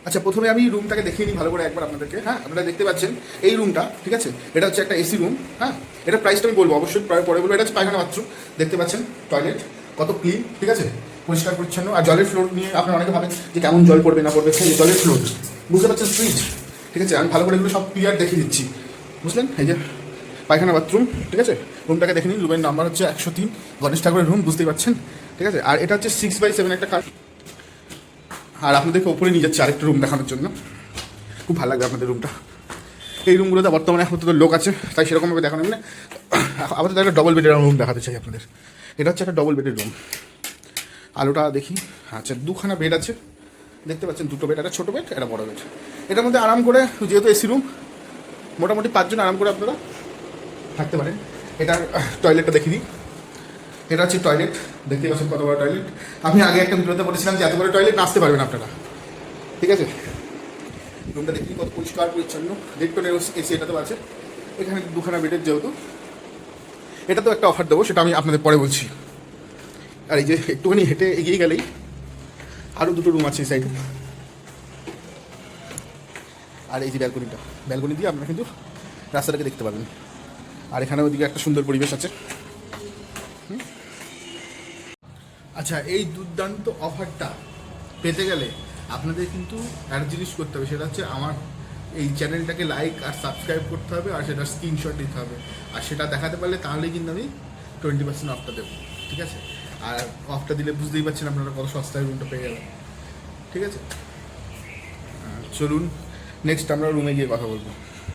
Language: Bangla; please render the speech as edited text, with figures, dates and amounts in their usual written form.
আচ্ছা, প্রথমে আমি রুমটাকে দেখিয়ে নিই ভালো করে একবার আপনাদেরকে। হ্যাঁ, আপনারা দেখতে পাচ্ছেন এই রুমটা, ঠিক আছে? এটা হচ্ছে একটা এসি রুম। হ্যাঁ, এটা প্রাইসটা আমি বলবো অবশ্যই, পরে বলবো। এটা হচ্ছে পায়খানা বাথরুম, দেখতে পাচ্ছেন। টয়লেট কত ক্লিন, ঠিক আছে, পরিষ্কার পরিচ্ছন্ন। আর জলের ফ্লোর নিয়ে আপনারা অনেকে ভাবেন যে কেমন জল পড়বে না পড়বে। সেই জলের ফ্লোর বুঝতে পারছেন, ফ্রিজ, ঠিক আছে। আমি ভালো করে এগুলো সব ক্লিয়ার দেখিয়ে দিচ্ছি, বুঝলেন? এই যে পায়খানা বাথরুম, ঠিক আছে। রুমটাকে দেখে নিন। রুমের নাম্বার হচ্ছে 103, গণেশ ঠাকুরের রুম, বুঝতেই পারছেন, ঠিক আছে। আর এটা হচ্ছে 6x7 একটা কার। আর আপনাদেরকে ওপরে নিয়ে যাচ্ছে আরেকটা রুম দেখানোর জন্য, খুব ভালো লাগবে আপনাদের রুমটা। এই রুমগুলোতে বর্তমানে এখন তো লোক আছে, তাই সেরকমভাবে দেখানো না। আপাতত একটা ডবল বেডের রুম দেখাতে চাই আপনাদের। এটা হচ্ছে একটা ডবল বেডের রুম। আলোটা দেখি। আচ্ছা, দুখানা বেড আছে, দেখতে পাচ্ছেন। দুটো বেড, একটা ছোটো বেড, একটা বড় বেড। এটার মধ্যে আরাম করে, যেহেতু এসি রুম, মোটামুটি 5 জন আরাম করে আপনারা থাকতে পারেন। এটার টয়লেটটা দেখিয়ে দিই। এটা হচ্ছে টয়লেট, দেখতে পাচ্ছেন কত বড় টয়লেট। আমি আগে একটা ভিডিওতে বলেছিলাম যে এত বড় টয়লেট নাচতে পারবেন আপনারা, ঠিক আছে। রুমটা দেখি কত পরিষ্কার পরিচ্ছন্ন। রেডটনের এসি এটাতেও আছে। এখানে দুখানা বেডের, যেহেতু এটা তো একটা অফার দেবো, সেটা আমি আপনাদের পরে বলছি। আর এই যে একটুখানি হেঁটে এগিয়ে গেলেই আরও দুটো রুম আছে এই সাইডে। আর এই যে ব্যালকনি দিয়ে আপনারা কিন্তু রাস্তাটাকে দেখতে পাবেন। আর এখানে ওইদিকে একটা সুন্দর পরিবেশ আছে। আচ্ছা, এই দুর্দান্ত অফারটা পেতে গেলে আপনাদের কিন্তু একটা জিনিস করতে হবে, সেটা হচ্ছে আমার এই চ্যানেলটাকে লাইক আর সাবস্ক্রাইব করতে হবে, আর সেটা স্ক্রিনশট দিতে হবে। আর সেটা দেখাতে পারলে তাহলেই কিন্তু আমি 20% অফটা দেবো, ঠিক আছে। আর অফটা দিলে বুঝতেই পারছেন আপনারা কত সস্তায় রুমটা পেয়ে গেলেন, ঠিক আছে। চলুন নেক্সট আমরা রুমে গিয়ে কথা বলবো।